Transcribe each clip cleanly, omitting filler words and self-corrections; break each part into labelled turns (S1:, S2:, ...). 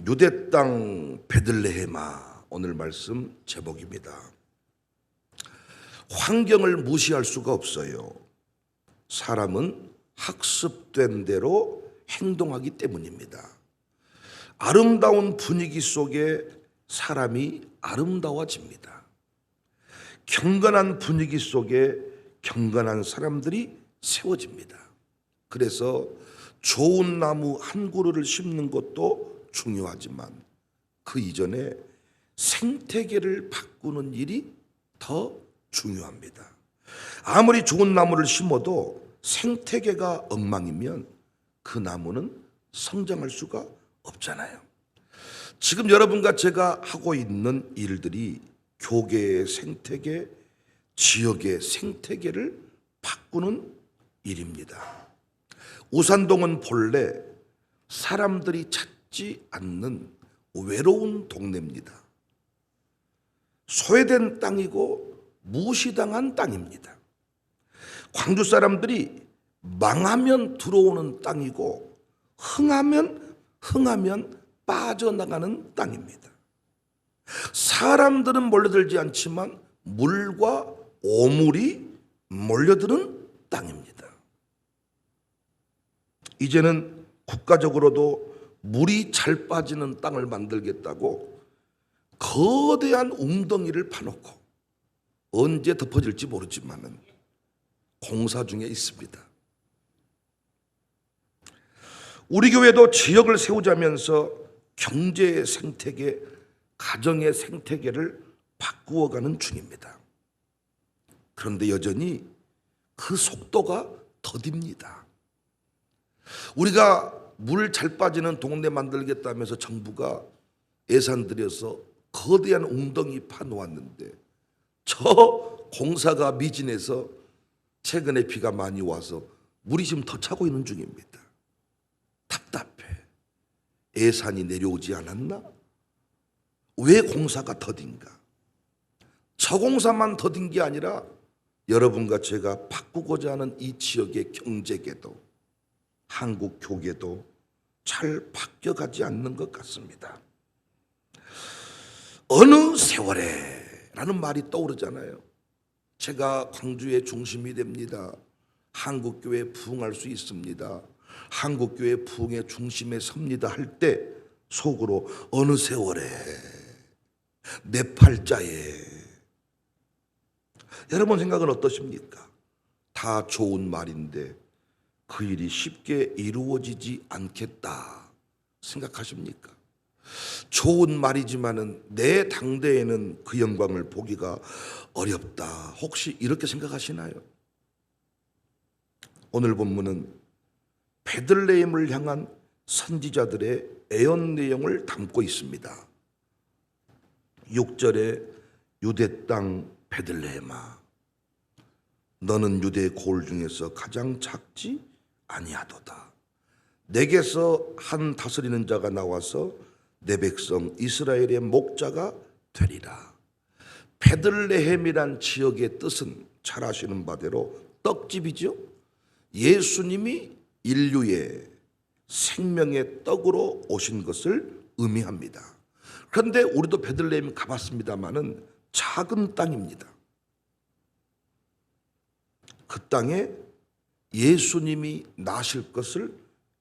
S1: 유대 땅 베들레헴아, 오늘 말씀 제목입니다. 환경을 무시할 수가 없어요. 사람은 학습된 대로 행동하기 때문입니다. 아름다운 분위기 속에 사람이 아름다워집니다. 경건한 분위기 속에 경건한 사람들이 세워집니다. 그래서 좋은 나무 한 그루를 심는 것도 중요하지만 그 이전에 생태계를 바꾸는 일이 더 중요합니다. 아무리 좋은 나무를 심어도 생태계가 엉망이면 그 나무는 성장할 수가 없잖아요. 지금 여러분과 제가 하고 있는 일들이 교계의 생태계, 지역의 생태계를 바꾸는 일입니다. 우산동은 본래 사람들이 찾지 않는 외로운 동네입니다. 소외된 땅이고 무시당한 땅입니다. 광주 사람들이 망하면 들어오는 땅이고 흥하면 빠져나가는 땅입니다. 사람들은 몰려들지 않지만 물과 오물이 몰려드는 땅입니다. 이제는 국가적으로도 물이 잘 빠지는 땅을 만들겠다고 거대한 웅덩이를 파놓고 언제 덮어질지 모르지만 공사 중에 있습니다. 우리 교회도 지역을 세우자면서 경제의 생태계, 가정의 생태계를 바꾸어가는 중입니다. 그런데 여전히 그 속도가 더딥니다. 우리가 물 잘 빠지는 동네 만들겠다면서 정부가 예산 들여서 거대한 웅덩이 파놓았는데 저 공사가 미진해서 최근에 비가 많이 와서 물이 지금 더 차고 있는 중입니다. 답답해. 예산이 내려오지 않았나? 왜 공사가 더딘가? 저 공사만 더딘 게 아니라 여러분과 제가 바꾸고자 하는 이 지역의 경제계도 한국 교계도 잘 바뀌어가지 않는 것 같습니다. 어느 세월에 라는 말이 떠오르잖아요. 제가 광주의 중심이 됩니다. 한국교회 부흥할 수 있습니다. 한국교회 부흥의 중심에 섭니다 할 때 속으로 어느 세월에 내 팔자에. 여러분 생각은 어떠십니까? 다 좋은 말인데 그 일이 쉽게 이루어지지 않겠다 생각하십니까? 좋은 말이지만은 내 당대에는 그 영광을 보기가 어렵다. 혹시 이렇게 생각하시나요? 오늘 본문은 베들레헴을 향한 선지자들의 애언 내용을 담고 있습니다. 6절에 유대 땅 베들레헴아, 너는 유대 고을 중에서 가장 작지 아니하도다. 내게서 한 다스리는 자가 나와서 내 백성 이스라엘의 목자가 되리라. 베들레헴이란 지역의 뜻은 잘 아시는 바대로 떡집이죠. 예수님이 인류의 생명의 떡으로 오신 것을 의미합니다. 그런데 우리도 베들레헴 가봤습니다마는 작은 땅입니다. 그 땅에 예수님이 나실 것을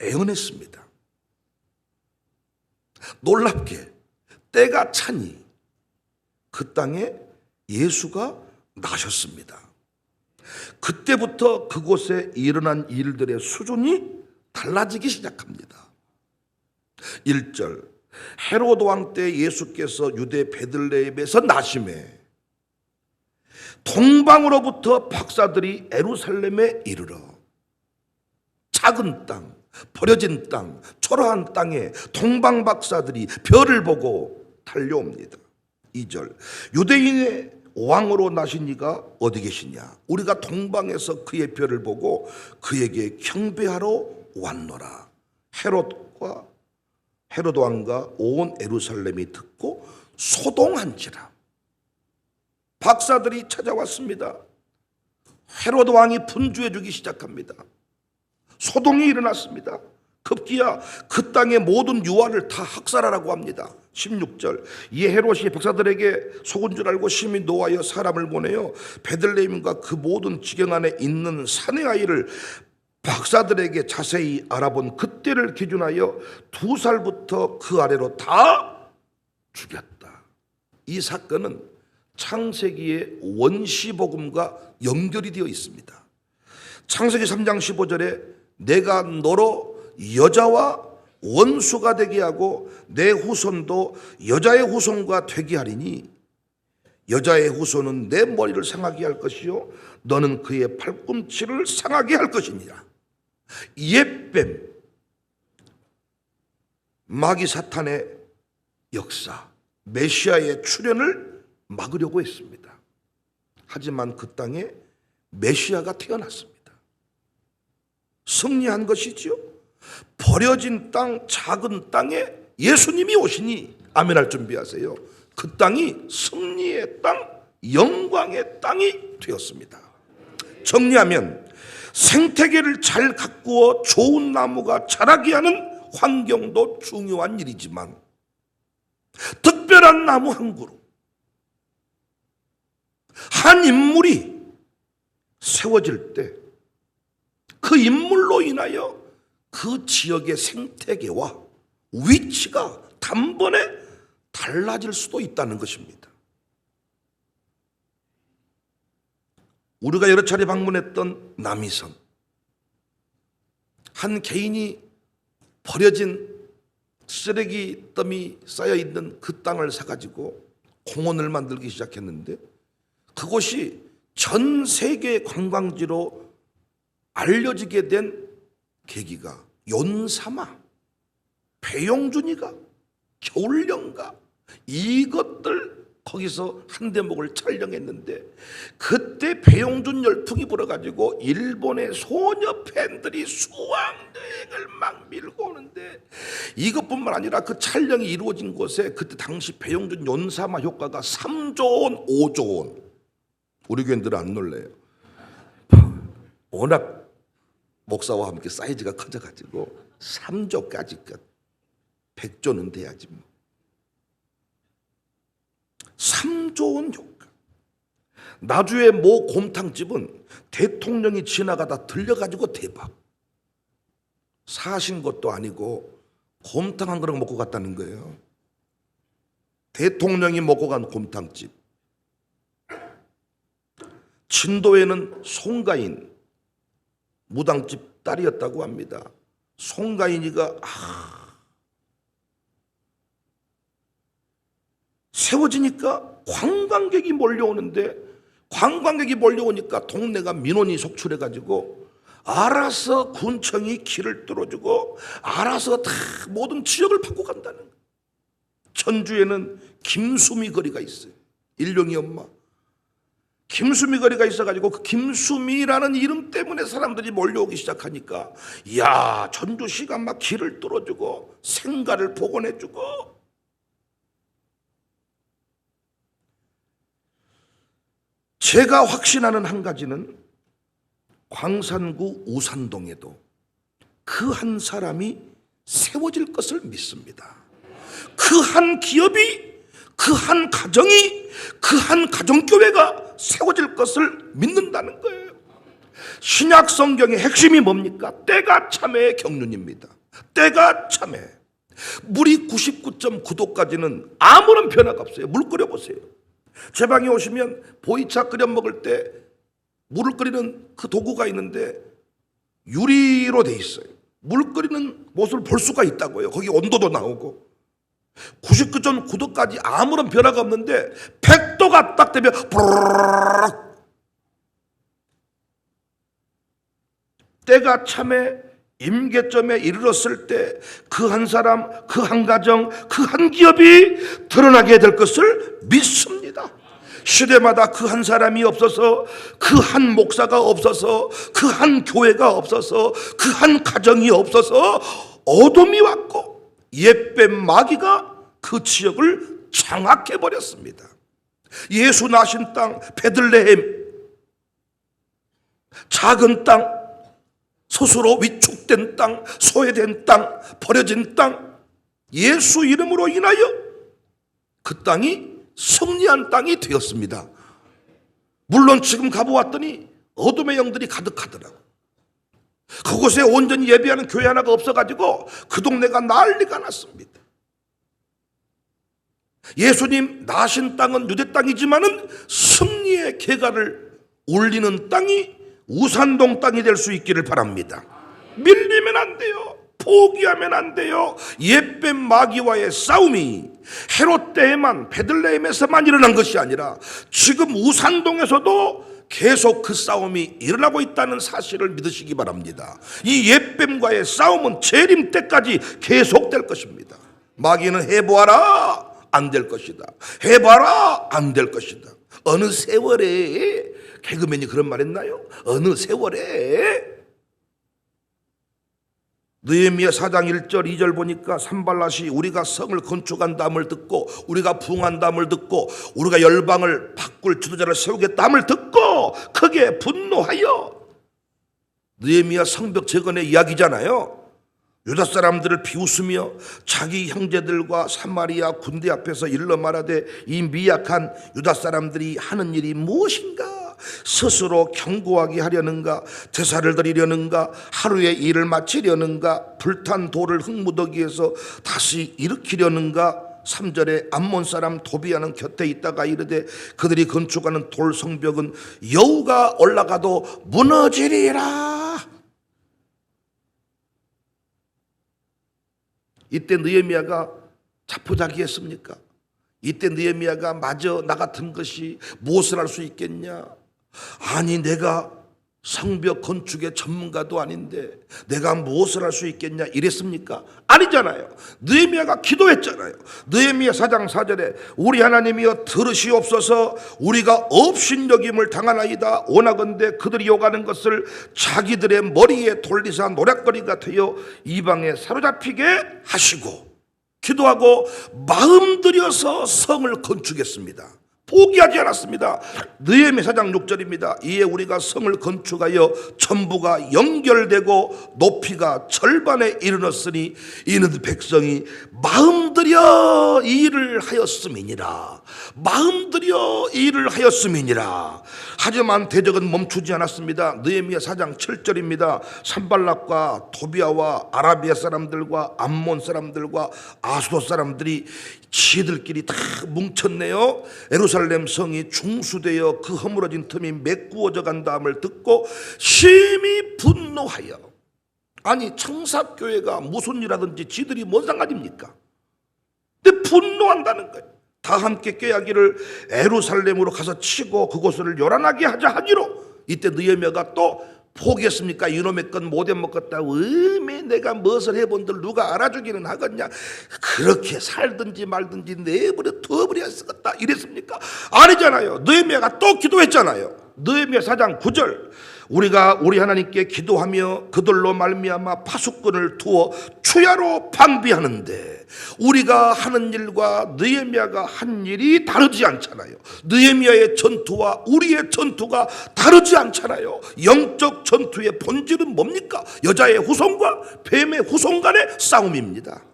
S1: 애언했습니다. 놀랍게 때가 차니 그 땅에 예수가 나셨습니다. 그때부터 그곳에 일어난 일들의 수준이 달라지기 시작합니다. 1절, 헤로드 왕 때 예수께서 유대 베들레헴에서 나심에 동방으로부터 박사들이 예루살렘에 이르러 작은 땅, 버려진 땅, 초라한 땅에 동방 박사들이 별을 보고 달려옵니다. 2절, 유대인의 왕으로 나신 이가 어디 계시냐? 우리가 동방에서 그의 별을 보고 그에게 경배하러 왔노라. 헤로드 왕과 온 예루살렘이 듣고 소동한지라. 박사들이 찾아왔습니다. 헤로드 왕이 분주해 주기 시작합니다. 소동이 일어났습니다. 급기야 그 땅의 모든 유아를 다 학살하라고 합니다. 16절, 이에 헤롯이 백성들에게 속은 줄 알고 심히 노하여 사람을 보내요 베들레헴과 그 모든 지경 안에 있는 사내 아이를 박사들에게 자세히 알아본 그때를 기준하여 2살부터 그 아래로 다 죽였다. 이 사건은 창세기의 원시복음과 연결이 되어 있습니다. 창세기 3장 15절에 내가 너로 여자와 원수가 되게 하고 내 후손도 여자의 후손과 되게 하리니 여자의 후손은 내 머리를 상하게 할 것이요 너는 그의 팔꿈치를 상하게 할 것이니라. 옛뱀, 마귀 사탄의 역사, 메시아의 출현을 막으려고 했습니다. 하지만 그 땅에 메시아가 태어났습니다. 승리한 것이지요. 버려진 땅, 작은 땅에 예수님이 오시니 아멘할 준비하세요. 그 땅이 승리의 땅, 영광의 땅이 되었습니다. 정리하면 생태계를 잘 가꾸어 좋은 나무가 자라게 하는 환경도 중요한 일이지만 특별한 나무 한 그루, 한 인물이 세워질 때 그 인물로 인하여 그 지역의 생태계와 위치가 단번에 달라질 수도 있다는 것입니다. 우리가 여러 차례 방문했던 남이섬, 한 개인이 버려진 쓰레기 더미 쌓여있는 그 땅을 사가지고 공원을 만들기 시작했는데 그곳이 전 세계 관광지로 알려지게 된 계기가 연사마, 배용준이가, 겨울연가 이것들 거기서 한 대목을 촬영했는데 그때 배용준 열풍이 불어가지고 일본의 소녀 팬들이 수왕여행을 막 밀고 오는데 이것뿐만 아니라 그 촬영이 이루어진 곳에 그때 당시 배용준 연사마 효과가 3조 원, 5조 원. 우리 교인들은 안 놀래요. 워낙 목사와 함께 사이즈가 커져가지고 3조까지 끝. 100조는 돼야지 뭐. 3조 원 효과. 나주의 모 곰탕집은 대통령이 지나가다 들려가지고 대박. 사신 것도 아니고 곰탕 한 그릇 먹고 갔다는 거예요. 대통령이 먹고 간 곰탕집. 진도에는 송가인 무당집 딸이었다고 합니다. 송가인이가 세워지니까 관광객이 몰려오는데 관광객이 몰려오니까 동네가 민원이 속출해가지고 알아서 군청이 길을 뚫어주고 알아서 다 모든 지역을 바꿔 간다는 거예요. 천주에는 김수미 거리가 있어요. 일용이 엄마. 김수미 거리가 있어가지고 그 김수미라는 이름 때문에 사람들이 몰려오기 시작하니까 이야 전주시가 막 길을 뚫어주고 생가를 복원해주고 제가 확신하는 한 가지는 광산구 우산동에도 그 한 사람이 세워질 것을 믿습니다. 그 한 기업이 그 한 가정이 그 한 가정교회가 세워질 것을 믿는다는 거예요. 신약 성경의 핵심이 뭡니까? 때가 참회의 경륜입니다. 때가 참회. 물이 99.9도까지는 아무런 변화가 없어요. 물 끓여 보세요. 제 방에 오시면 보이차 끓여 먹을 때 물을 끓이는 그 도구가 있는데 유리로 돼 있어요. 물 끓이는 모습을 볼 수가 있다고요. 거기 온도도 나오고 99.9도까지 아무런 변화가 없는데 100도가 딱 되면 부르르르 때가 참에 임계점에 이르렀을 때 그 한 사람, 그 한 가정, 그 한 기업이 드러나게 될 것을 믿습니다. 시대마다 그 한 사람이 없어서 그 한 목사가 없어서 그 한 교회가 없어서 그 한 가정이 없어서 어둠이 왔고 옛뱀 마귀가 그 지역을 장악해버렸습니다. 예수 나신 땅 베들레헴 작은 땅 스스로 위축된 땅, 소외된 땅, 버려진 땅, 예수 이름으로 인하여 그 땅이 승리한 땅이 되었습니다. 물론 지금 가보았더니 어둠의 영들이 가득하더라고. 그곳에 온전히 예배하는 교회 하나가 없어가지고 그 동네가 난리가 났습니다. 예수님 나신 땅은 유대 땅이지만은 승리의 계가를 올리는 땅이 우산동 땅이 될 수 있기를 바랍니다. 밀리면 안 돼요. 포기하면 안 돼요. 옛뱀 마귀와의 싸움이 헤롯 때에만, 베들레헴에서만 일어난 것이 아니라 지금 우산동에서도 계속 그 싸움이 일어나고 있다는 사실을 믿으시기 바랍니다. 이 옛뱀과의 싸움은 재림 때까지 계속될 것입니다. 마귀는 해보아라, 안 될 것이다. 해봐라, 안 될 것이다. 어느 세월에, 개그맨이 그런 말 했나요? 어느 세월에. 느헤미야 4장 1절 2절 보니까 산발랏이 우리가 성을 건축한다함을 듣고, 우리가 부흥한다함을 듣고, 우리가 열방을 바꿀 지도자를 세우겠다함을 듣고 크게 분노하여, 느헤미야 성벽 재건의 이야기잖아요. 유다 사람들을 비웃으며 자기 형제들과 사마리아 군대 앞에서 일러 말하되 이 미약한 유다 사람들이 하는 일이 무엇인가? 스스로 견고하게 하려는가? 제사를 드리려는가? 하루의 일을 마치려는가? 불탄 돌을 흙무더기에서 다시 일으키려는가? 3절에 암몬 사람 도비아는 곁에 있다가 이르되 그들이 건축하는 돌 성벽은 여우가 올라가도 무너지리라. 이때 느헤미야가 자포자기했습니까? 이때 느헤미야가 마저 나 같은 것이 무엇을 할 수 있겠냐? 아니 내가 성벽 건축의 전문가도 아닌데 내가 무엇을 할 수 있겠냐 이랬습니까? 아니잖아요. 느헤미야가 기도했잖아요. 느헤미야 4장 4절에 우리 하나님이여 들으시옵소서. 우리가 업신여김을 당하나이다. 원하건대 그들이 요구하는 것을 자기들의 머리에 돌리사 노략거리가 되어 이방에 사로잡히게 하시고, 기도하고 마음 들여서 성을 건축했습니다. 포기하지 않았습니다. 느헤미야 4장 6절입니다. 이에 우리가 성을 건축하여 전부가 연결되고 높이가 절반에 이르렀으니 이는 백성이 마음들여 이 일을 하였음이니라. 마음들여 이 일을 하였음이니라. 하지만 대적은 멈추지 않았습니다. 느헤미야 4장 7절입니다. 산발락과 도비아와 아라비아 사람들과 암몬 사람들과 아수도 사람들이 지들끼리 다 뭉쳤네요. 예루살렘 성이 중수되어 그 허물어진 틈이 메꾸어져 간다함을 듣고 심히 분노하여, 아니 청사교회가 무슨 일 하든지 지들이 뭔 상관입니까? 근데 분노한다는 거예요. 다 함께 꾀하기를 예루살렘으로 가서 치고 그곳을 요란하게 하자 하기로. 이때 느헤미야가 또 포기했습니까? 이놈의 건 못해 먹겠다. 왜 내가 무엇을 해본들 누가 알아주기는 하겠냐? 그렇게 살든지 말든지 내버려 둬버려 쓰겠다 이랬습니까? 아니잖아요. 느헤미야가 또 기도했잖아요. 느헤미야 4장 9절 우리가 우리 하나님께 기도하며 그들로 말미암아 파수꾼을 두어 추야로 방비하는데 우리가 하는 일과 느헤미야가 한 일이 다르지 않잖아요. 느헤미야의 전투와 우리의 전투가 다르지 않잖아요. 영적 전투의 본질은 뭡니까? 여자의 후손과 뱀의 후손 간의 싸움입니다.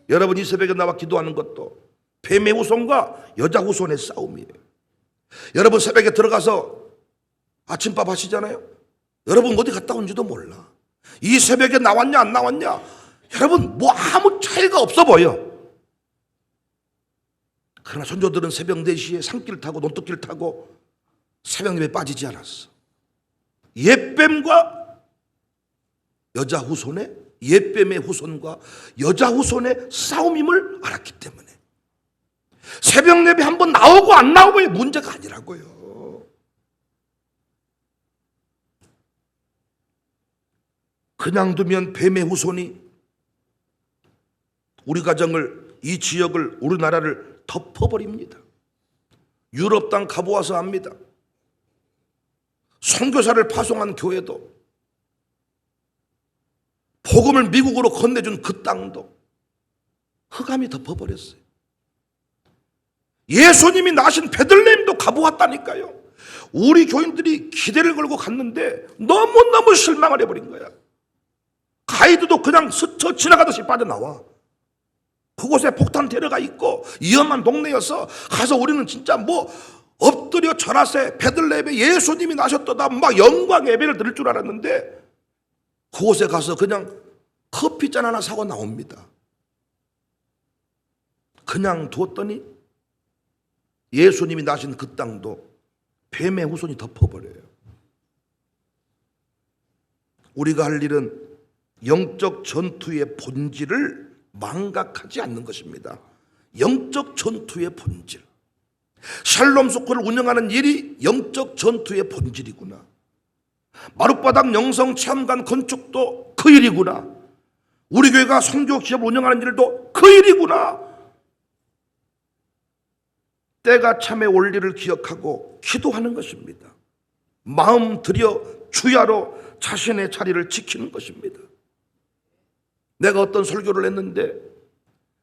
S1: 여러분 이 새벽에 나와 기도하는 것도 뱀의 후손과 여자 후손의 싸움이에요. 여러분 새벽에 들어가서 아침밥 하시잖아요. 여러분 어디 갔다 온지도 몰라. 이 새벽에 나왔냐 안 나왔냐, 여러분 뭐 아무 차이가 없어 보여. 그러나 선조들은 새벽 4시에 산길 타고 논뚝길 타고 새벽 예배 빠지지 않았어. 옛뱀과 여자 후손의, 옛뱀의 후손과 여자 후손의 싸움임을 알았기 때문에 새벽 예배 한번 나오고 안 나오고의 문제가 아니라고요. 그냥 두면 뱀의 후손이 우리 가정을, 이 지역을, 우리나라를 덮어버립니다. 유럽 땅 가보아서 압니다. 선교사를 파송한 교회도, 복음을 미국으로 건네준 그 땅도 흑암이 덮어버렸어요. 예수님이 나신 베들레헴도 가보았다니까요. 우리 교인들이 기대를 걸고 갔는데 너무너무 실망을 해버린 거야. 가이드도 그냥 스쳐 지나가듯이 빠져나와. 그곳에 폭탄 테러가 있고 위험한 동네여서 가서 우리는 진짜 뭐 엎드려 절하세 베들레헴에 예수님이 나셨다다 막 영광 예배를 드릴 줄 알았는데 그곳에 가서 그냥 커피잔 하나 사고 나옵니다. 그냥 두었더니 예수님이 나신 그 땅도 뱀의 후손이 덮어버려요. 우리가 할 일은 영적 전투의 본질을 망각하지 않는 것입니다. 영적 전투의 본질. 샬롬 스쿨을 운영하는 일이 영적 전투의 본질이구나. 마룻바닥 영성 체험관 건축도 그 일이구나. 우리 교회가 선교 기업을 운영하는 일도 그 일이구나. 때가 참에 올 일을 기억하고 기도하는 것입니다. 마음 들여 주야로 자신의 자리를 지키는 것입니다. 내가 어떤 설교를 했는데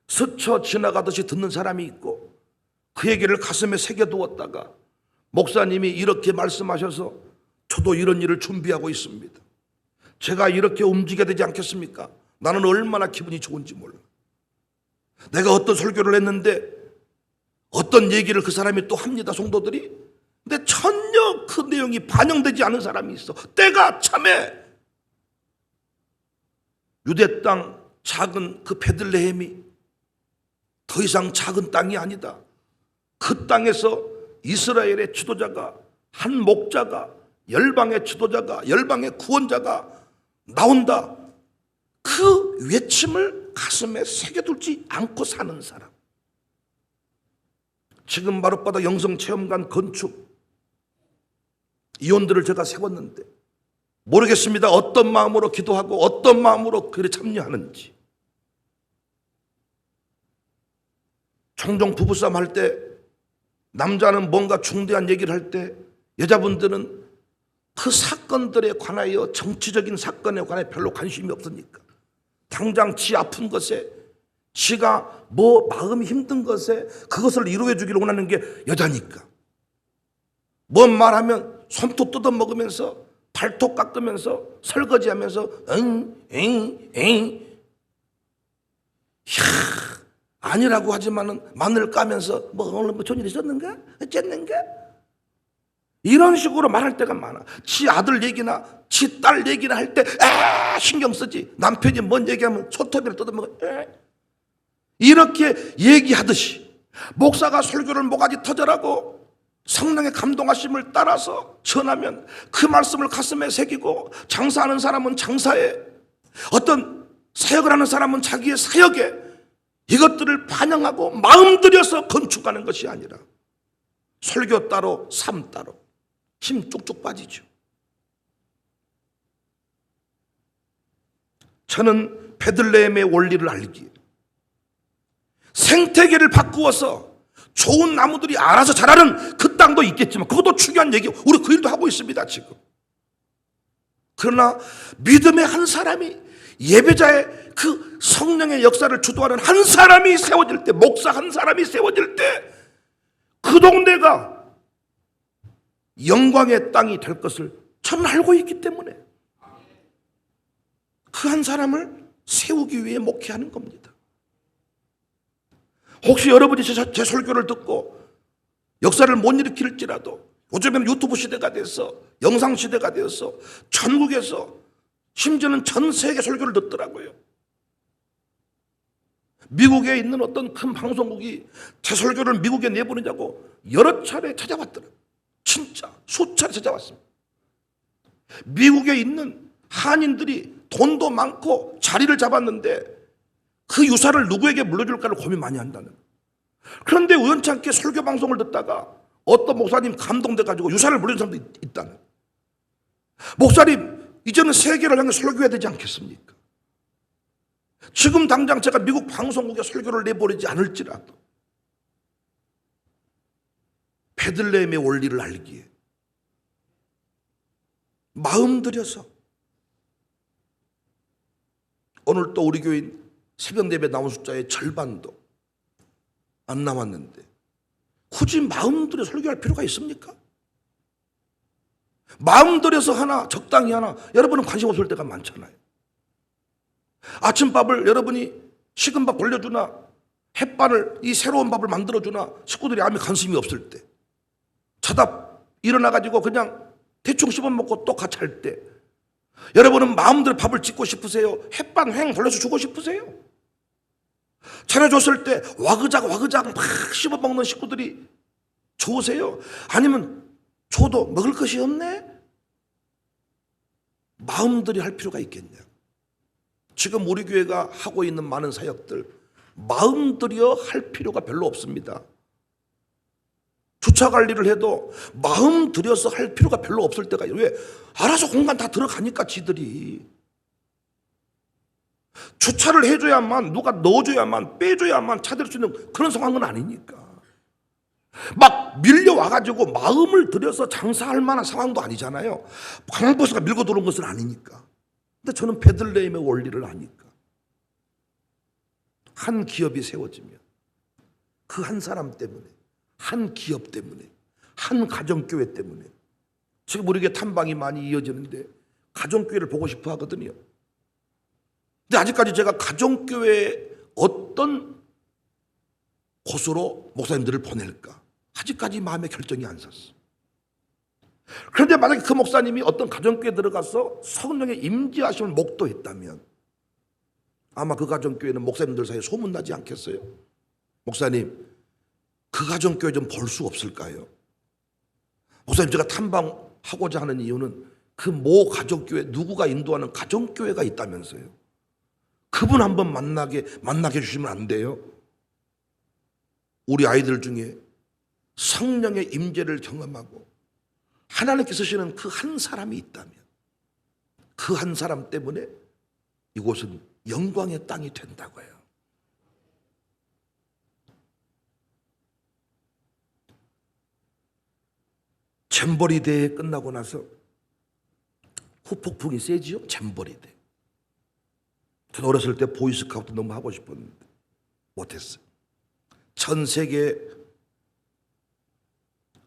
S1: 스쳐 지나가듯이 듣는 사람이 있고 그 얘기를 가슴에 새겨두었다가 목사님이 이렇게 말씀하셔서 저도 이런 일을 준비하고 있습니다. 제가 이렇게 움직여야 되지 않겠습니까? 나는 얼마나 기분이 좋은지 몰라. 내가 어떤 설교를 했는데 어떤 얘기를 그 사람이 또 합니다, 성도들이. 근데 전혀 그 내용이 반영되지 않은 사람이 있어. 때가 참에 유대 땅 작은 그 베들레헴이 더 이상 작은 땅이 아니다. 그 땅에서 이스라엘의 지도자가, 한 목자가, 열방의 지도자가, 열방의 구원자가 나온다. 그 외침을 가슴에 새겨두지 않고 사는 사람. 지금 마룻바닥 영성체험관 건축 이혼들을 제가 세웠는데 모르겠습니다. 어떤 마음으로 기도하고 어떤 마음으로 그에 참여하는지. 종종 부부싸움 할 때 남자는 뭔가 중대한 얘기를 할 때 여자분들은 그 사건들에 관하여 정치적인 사건에 관해 별로 관심이 없으니까 당장 지 아픈 것에 지가 뭐 마음이 힘든 것에 그것을 이루어 주기를 원하는 게 여자니까 뭔 말하면 손톱 뜯어 먹으면서 발톱 깎으면서 설거지하면서 아니라고 하지만은 마늘 까면서 뭐 오늘 뭐 좋은 일 있었는가? 어쨌는가? 이런 식으로 말할 때가 많아. 지 아들 얘기나 지 딸 얘기나 할 때 신경 쓰지. 남편이 뭔 얘기하면 손톱이를 뜯어먹어. 이렇게 얘기하듯이 목사가 설교를 모가지 터져라고 성령의 감동하심을 따라서 전하면 그 말씀을 가슴에 새기고 장사하는 사람은 장사에 어떤 사역을 하는 사람은 자기의 사역에 이것들을 반영하고 마음 들여서 건축하는 것이 아니라 설교 따로 삶 따로 힘 쭉쭉 빠지죠. 저는 베들레헴의 원리를 알기에 생태계를 바꾸어서 좋은 나무들이 알아서 자라는 그 땅도 있겠지만 그것도 중요한 얘기. 우리 그 일도 하고 있습니다 지금. 그러나 믿음의 한 사람이 예배자의 그 성령의 역사를 주도하는 한 사람이 세워질 때, 목사 한 사람이 세워질 때 그 동네가 영광의 땅이 될 것을 저는 알고 있기 때문에 그 한 사람을 세우기 위해 목회하는 겁니다. 혹시 여러분이 제 설교를 듣고 역사를 못 일으킬지라도 요즘에는 유튜브 시대가 돼서 영상 시대가 되어서 전국에서 심지어는 전 세계 설교를 듣더라고요. 미국에 있는 어떤 큰 방송국이 제 설교를 미국에 내보내자고 여러 차례 찾아왔더라고요. 진짜 수차례 찾아왔습니다. 미국에 있는 한인들이 돈도 많고 자리를 잡았는데 그 유산을 누구에게 물려줄까를 고민 많이 한다는. 그런데 우연찮게 설교 방송을 듣다가 어떤 목사님 감동돼가지고 유산을 물려준 사람도 있다는. 목사님 이제는 세계를 향해 설교해야 되지 않겠습니까? 지금 당장 제가 미국 방송국에 설교를 내보내지 않을지라도 베들레헴의 원리를 알기에 마음 들여서 오늘 또 우리 교인 새벽 예배 나온 숫자의 절반도 안 나왔는데 굳이 마음 들여 설교할 필요가 있습니까? 마음 들여서 하나, 적당히 하나. 여러분은 관심 없을 때가 많잖아요. 아침밥을 여러분이 식은 밥 돌려주나, 햇반을, 이 새로운 밥을 만들어주나, 식구들이 아무 관심이 없을 때, 자다 일어나가지고 그냥 대충 씹어먹고 또 같이 할 때, 여러분은 마음대로 밥을 짓고 싶으세요? 햇반 횡 돌려서 주고 싶으세요? 차려줬을 때 와그작 막 씹어먹는 식구들이 좋으세요? 아니면 줘도 먹을 것이 없네? 마음들이 할 필요가 있겠냐? 지금 우리 교회가 하고 있는 많은 사역들 마음들여 할 필요가 별로 없습니다. 주차 관리를 해도 마음 들여서 할 필요가 별로 없을 때가 있어요. 왜? 알아서 공간 다 들어가니까 지들이. 주차를 해줘야만, 누가 넣어줘야만, 빼줘야만 차댈 수 있는 그런 상황은 아니니까. 막 밀려와가지고 마음을 들여서 장사할 만한 상황도 아니잖아요. 관광버스가 밀고 들어온 것은 아니니까. 근데 저는 베들레헴의 원리를 아니까. 한 기업이 세워지면 그 한 사람 때문에, 한 기업 때문에, 한 가정교회 때문에, 지금 우리 교회 탐방이 많이 이어지는데 가정교회를 보고 싶어 하거든요. 근데 아직까지 제가 가정교회 어떤 곳으로 목사님들을 보낼까? 아직까지 마음의 결정이 안 섰어. 그런데 만약에 그 목사님이 어떤 가정교회에 들어가서 성령의 임재하심을 목도했다면 아마 그 가정교회는 목사님들 사이에 소문나지 않겠어요? 목사님, 그 가정교회 좀 볼 수 없을까요? 목사님, 제가 탐방하고자 하는 이유는 그 모 가정교회 누구가 인도하는 가정교회가 있다면서요. 그분 한번 만나게 해주시면 안 돼요? 우리 아이들 중에 성령의 임재를 경험하고 하나님께 쓰시는 그 한 사람이 있다면 그 한 사람 때문에 이곳은 영광의 땅이 된다고요. 잼버리 대회 끝나고 나서 후폭풍이 세지요. 잼버리 대회. 저는 어렸을 때 보이스카우트 너무 하고 싶었는데 못했어요. 전 세계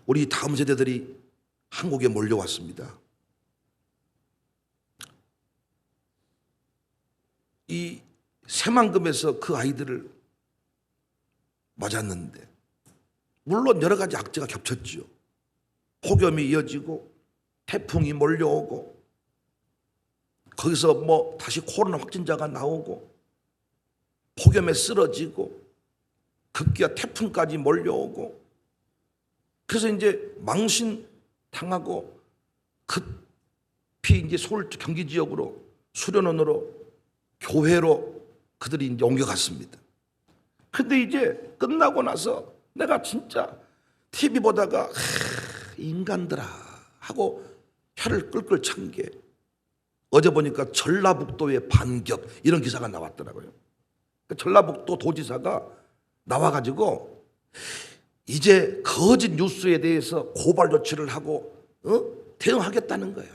S1: 우리 다음 세대들이 한국에 몰려왔습니다. 이 새만금에서 그 아이들을 맞았는데 물론 여러 가지 악재가 겹쳤지요. 폭염이 이어지고 태풍이 몰려오고 거기서 뭐 다시 코로나 확진자가 나오고 폭염에 쓰러지고 급기야 태풍까지 몰려오고 그래서 이제 망신 당하고 급히 이제 서울 경기 지역으로 수련원으로 교회로 그들이 이제 옮겨갔습니다. 근데 이제 끝나고 나서 내가 진짜 TV 보다가 인간들아 하고 혀를 끌끌 찬 게 어제 보니까 전라북도의 반격 이런 기사가 나왔더라고요. 그 전라북도 도지사가 나와가지고 이제 거짓 뉴스에 대해서 고발 조치를 하고 대응하겠다는 거야.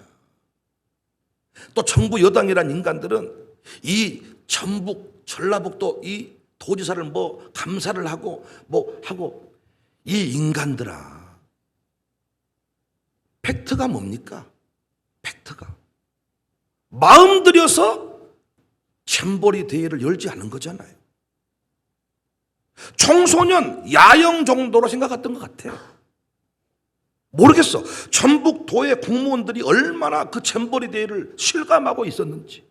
S1: 또 정부 여당이란 인간들은 이 전북 전라북도 이 도지사를 뭐 감사를 하고 뭐 하고 이 인간들아 팩트가 뭡니까? 팩트가 마음 들여서 잼버리 대회를 열지 않은 거잖아요. 청소년 야영 정도로 생각했던 것 같아요. 모르겠어. 전북도의 공무원들이 얼마나 그 잼버리 대회를 실감하고 있었는지.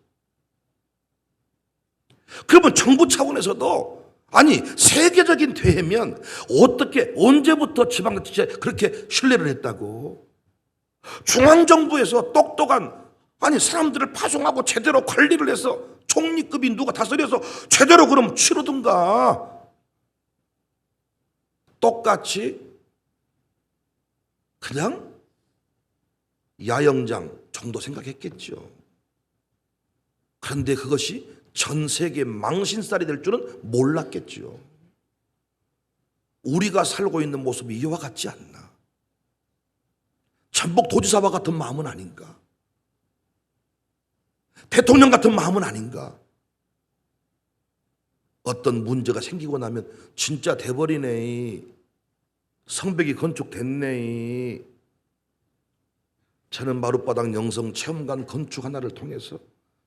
S1: 그러면 정부 차원에서도 아니 세계적인 대회면 어떻게 언제부터 지방자치에 그렇게 신뢰를 했다고. 중앙정부에서 똑똑한 아니 사람들을 파송하고 제대로 관리를 해서 총리급인 누가 다스려서 제대로 그럼 치르든가. 똑같이 그냥 야영장 정도 생각했겠죠. 그런데 그것이 전 세계 망신살이 될 줄은 몰랐겠죠. 우리가 살고 있는 모습이 이와 같지 않나. 전북도지사와 같은 마음은 아닌가. 대통령 같은 마음은 아닌가. 어떤 문제가 생기고 나면 진짜 돼버리네. 성벽이 건축됐네. 저는 마룻바닥 영성 체험관 건축 하나를 통해서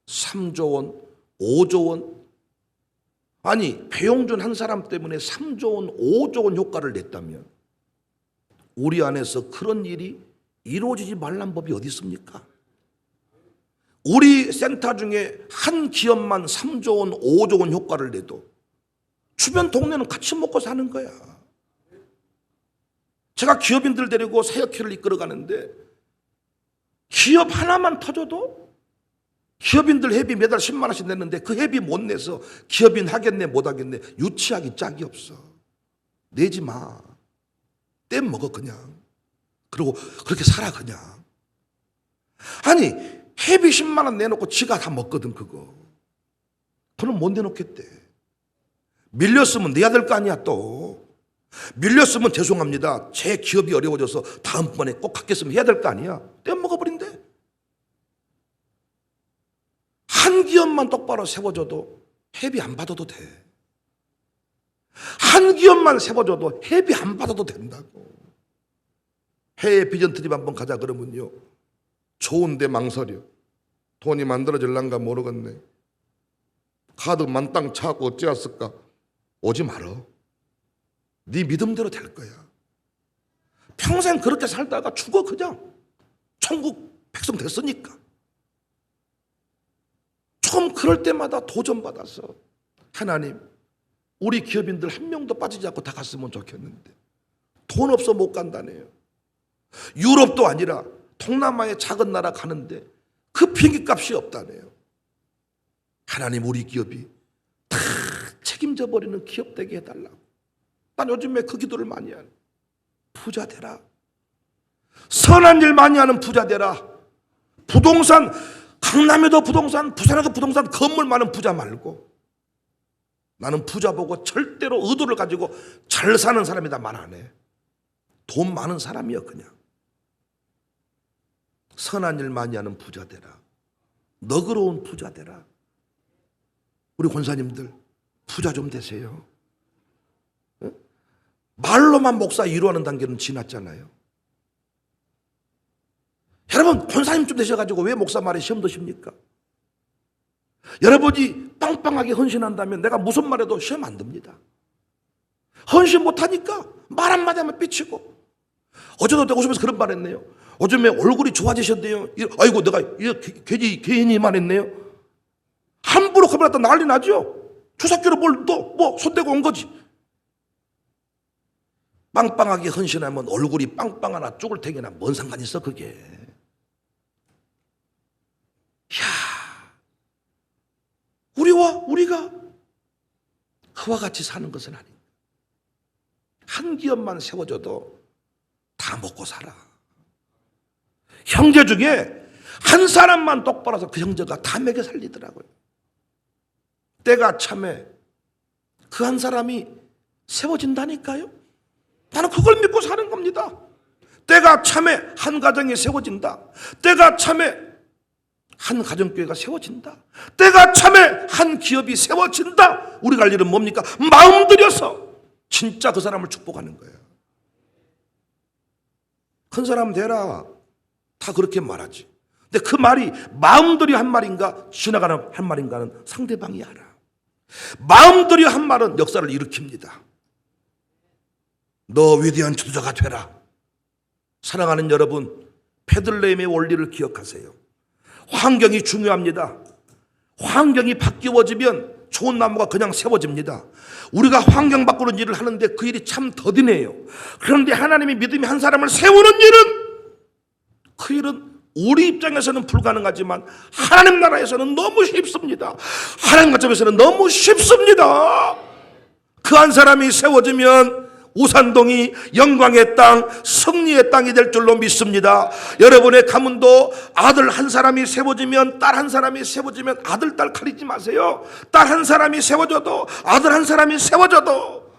S1: 3조 원, 5조 원, 아니 배용준 한 사람 때문에 3조 원, 5조 원 효과를 냈다면 우리 안에서 그런 일이 이루어지지 말란 법이 어디 있습니까? 우리 센터 중에 한 기업만 3조 원, 5조 원 효과를 내도 주변 동네는 같이 먹고 사는 거야. 제가 기업인들 데리고 사역회를 이끌어 가는데 기업 하나만 터져도 기업인들 회비 매달 10만 원씩 냈는데 그 회비 못 내서 기업인 하겠네 못 하겠네 유치하기 짝이 없어. 내지 마. 땜 먹어 그냥. 그리고 그렇게 살아 그냥. 아니 회비 10만 원 내놓고 지가 다 먹거든 그거. 그럼 못 내놓겠대. 밀렸으면 내야 될 거 아니야 또. 밀렸으면 죄송합니다. 제 기업이 어려워져서 다음번에 꼭 갖겠으면 해야 될 거 아니야. 땜 먹어버린대. 한 기업만 똑바로 세워줘도 회비 안 받아도 돼. 한 기업만 세워줘도 회비 안 받아도 된다고. 해외 비전 트립 한번 가자 그러면요. 좋은데 망설여. 돈이 만들어질란가 모르겠네. 카드 만땅 차고 어찌했을까. 오지 말어. 네 믿음대로 될 거야. 평생 그렇게 살다가 죽어 그냥. 천국 백성 됐으니까. 좀 그럴 때마다 도전받아서 하나님 우리 기업인들 한 명도 빠지지 않고 다 갔으면 좋겠는데 돈 없어 못 간다네요. 유럽도 아니라 동남아의 작은 나라 가는데 그 비행기 값이 없다네요. 하나님 우리 기업이 다 책임져 버리는 기업 되게 해달라고. 난 요즘에 그 기도를 많이 하네. 부자 되라. 선한 일 많이 하는 부자 되라. 부동산 강남에도 부동산, 부산에도 부동산 건물 많은 부자 말고 나는 부자 보고 절대로 의도를 가지고 잘 사는 사람이다 말 안 해. 돈 많은 사람이야 그냥. 선한 일 많이 하는 부자 되라. 너그러운 부자 되라. 우리 권사님들 부자 좀 되세요. 말로만 목사 이루어하는 단계는 지났잖아요. 여러분 권사님 좀 되셔가지고 왜 목사 말에 시험 드십니까? 여러분이 빵빵하게 헌신한다면 내가 무슨 말해도 시험 안 듭니다. 헌신 못하니까 말 한마디 하면 삐치고. 어제도 내가 오시면서 그런 말 했네요. 요즘에 얼굴이 좋아지셨대요. 아이고 내가 괜히 말했네요. 함부로 커버렸다 난리 나죠. 주사기로 뭘 또 뭐 손대고 온 거지. 빵빵하게 헌신하면 얼굴이 빵빵하나 쪼글탱이나 뭔 상관이 있어 그게. 야, 우리가 그와 같이 사는 것은 아닙니다. 한 기업만 세워줘도 다 먹고 살아. 형제 중에 한 사람만 똑바로 해서 그 형제가 다 먹여 살리더라고요. 때가 참에 그 한 사람이 세워진다니까요. 나는 그걸 믿고 사는 겁니다. 때가 참에 한 가정이 세워진다. 때가 참에 한 가정교회가 세워진다. 때가 참에 한 기업이 세워진다. 우리가 할 일은 뭡니까? 마음 들여서 진짜 그 사람을 축복하는 거예요. 큰 사람 되라. 다 그렇게 말하지. 근데 그 말이 마음들이 한 말인가 지나가는 한 말인가는 상대방이 알아. 마음들이 한 말은 역사를 일으킵니다. 너 위대한 지도자가 되라. 사랑하는 여러분, 페들레임의 원리를 기억하세요. 환경이 중요합니다. 환경이 바뀌어지면 좋은 나무가 그냥 세워집니다. 우리가 환경 바꾸는 일을 하는데 그 일이 참 더디네요. 그런데 하나님의 믿음이 한 사람을 세우는 일은 그 일은 우리 입장에서는 불가능하지만 하나님 나라에서는 너무 쉽습니다. 하나님 관점에서는 너무 쉽습니다. 그 한 사람이 세워지면 우산동이 영광의 땅, 승리의 땅이 될 줄로 믿습니다. 여러분의 가문도 아들 한 사람이 세워지면, 딸 한 사람이 세워지면 아들, 딸 가리지 마세요. 딸 한 사람이 세워져도, 아들 한 사람이 세워져도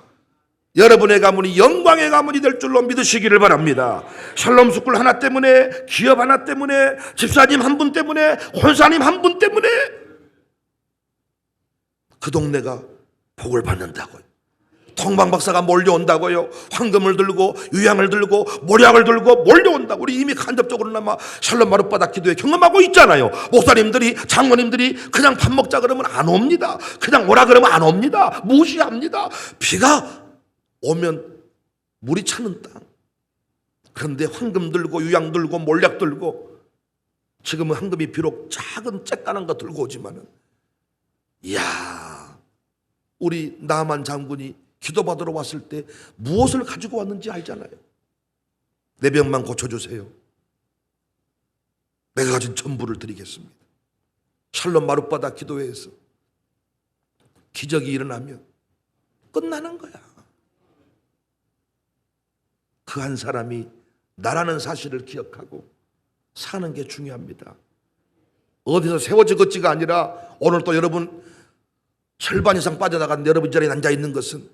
S1: 여러분의 가문이 영광의 가문이 될 줄로 믿으시기를 바랍니다. 샬롬 스쿨 하나 때문에, 기업 하나 때문에, 집사님 한 분 때문에, 권사님 한 분 때문에 그 동네가 복을 받는다고요. 동방박사가 몰려온다고요. 황금을 들고 유향을 들고 모략을 들고 몰려온다고. 우리 이미 간접적으로나마 샬롬 마룻바닥 기도에 경험하고 있잖아요. 목사님들이 장로님들이 그냥 밥 먹자 그러면 안 옵니다. 그냥 오라 그러면 안 옵니다. 무시합니다. 비가 오면 물이 차는 땅. 그런데 황금 들고 유향 들고 몰약 들고, 지금은 황금이 비록 작은 쬐까는 거 들고 오지만은, 이야, 우리 나만 장군이 기도받으러 왔을 때 무엇을 가지고 왔는지 알잖아요. 내 병만 고쳐주세요. 내가 가진 전부를 드리겠습니다. 샬롬 마룻바닥 기도회에서 기적이 일어나면 끝나는 거야. 그 한 사람이 나라는 사실을 기억하고 사는 게 중요합니다. 어디서 세워지겠지가 아니라, 오늘 또 여러분 절반 이상 빠져나간 여러분 이 자리에 앉아있는 것은,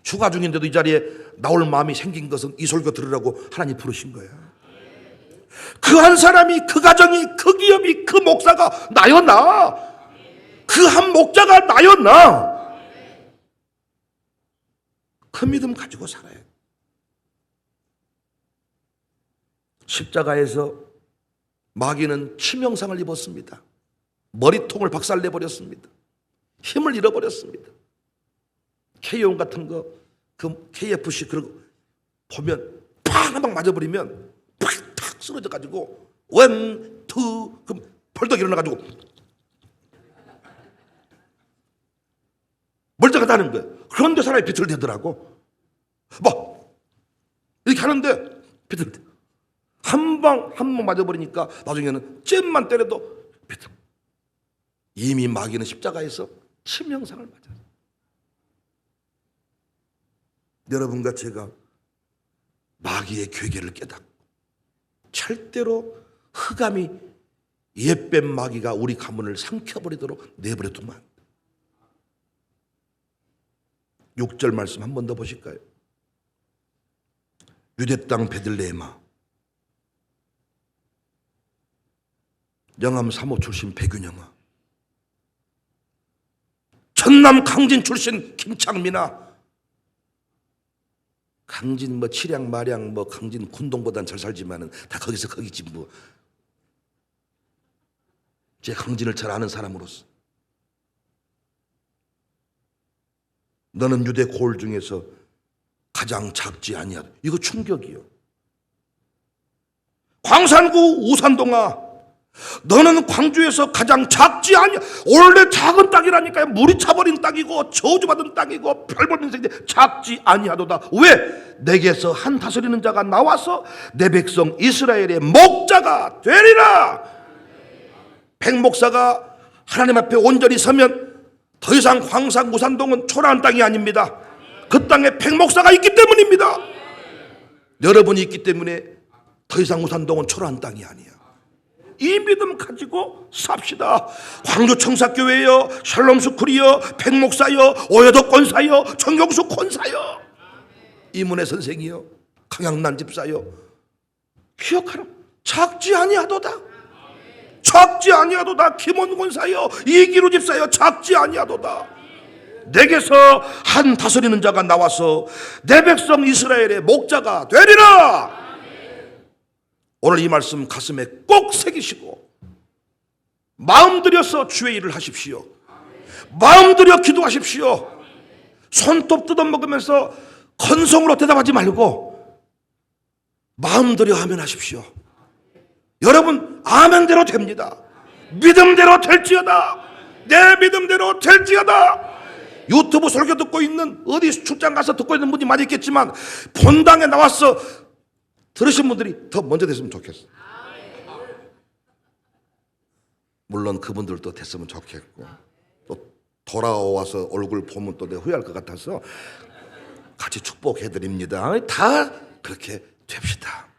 S1: 휴가 중인데도 이 자리에 나올 마음이 생긴 것은 이 설교 들으라고 하나님 부르신 거야. 그 한 사람이, 그 가정이, 그 기업이, 그 목사가 나여 나. 그 한 목자가 나여 나. 그 믿음 가지고 살아요. 십자가에서 마귀는 치명상을 입었습니다. 머리통을 박살내버렸습니다. 힘을 잃어버렸습니다. K온 같은 거, 그 KFC 그런 거 보면 팍 한 방 맞아버리면 팍 쓰러져가지고 원, 투, 그럼 벌떡 일어나가지고 멀쩡하다는 거예요. 그런데 사람이 비틀대더라고. 막 이렇게 하는데 비틀대. 한 방 맞아버리니까 나중에는 잼만 때려도 비틀. 이미 마귀는 십자가에서 치명상을 맞아요. 여러분과 제가 마귀의 괴계를 깨닫고 절대로 흑암이 옛뱀 마귀가 우리 가문을 삼켜버리도록 내버려두면 안 돼. 6절 말씀 한 번 더 보실까요? 유대 땅 베들레헴아, 영암 사모 출신 백윤영아, 전남 강진 출신 김창민아. 강진 뭐 칠양 마량 뭐 강진 군동보단 잘 살지만은 다 거기서 거기지 뭐. 제 강진을 잘 아는 사람으로서, 너는 유대 고을 중에서 가장 작지 아니하다. 이거 충격이요. 광산구 우산동아, 너는 광주에서 가장 작지 아니야. 원래 작은 땅이라니까요. 물이 차버린 땅이고 저주받은 땅이고 별볼 인생인데 작지 아니하도다. 왜? 내게서 한 다스리는 자가 나와서 내 백성 이스라엘의 목자가 되리라. 백목사가 하나님 앞에 온전히 서면 더 이상 광산 우산동은 초라한 땅이 아닙니다. 그 땅에 백목사가 있기 때문입니다. 여러분이 있기 때문에 더 이상 우산동은 초라한 땅이 아니야. 이 믿음 가지고 삽시다. 광주 청사교회요, 샬롬스쿨이요, 백목사요, 오여도 권사요, 정경수 권사요, 이문혜 선생이요, 강양난 집사요. 기억하라. 작지 아니하도다. 작지 아니하도다. 김원 권사요, 이기루 집사요, 작지 아니하도다. 내게서 한 다스리는 자가 나와서 내 백성 이스라엘의 목자가 되리라. 오늘 이 말씀 가슴에 꼭 새기시고 마음 들여서 주의 일을 하십시오. 마음 들여 기도하십시오. 손톱 뜯어먹으면서 건성으로 대답하지 말고 마음 들여 하면 하십시오. 여러분, 아멘대로 됩니다. 믿음대로 될지어다. 내 믿음대로 될지어다. 유튜브 설교 듣고 있는, 어디 출장 가서 듣고 있는 분이 많이 있겠지만 본당에 나와서 들으신 분들이 더 먼저 됐으면 좋겠어. 물론 그분들도 됐으면 좋겠고, 또 돌아와서 얼굴 보면 또 내가 후회할 것 같아서 같이 축복해드립니다. 다 그렇게 됩시다.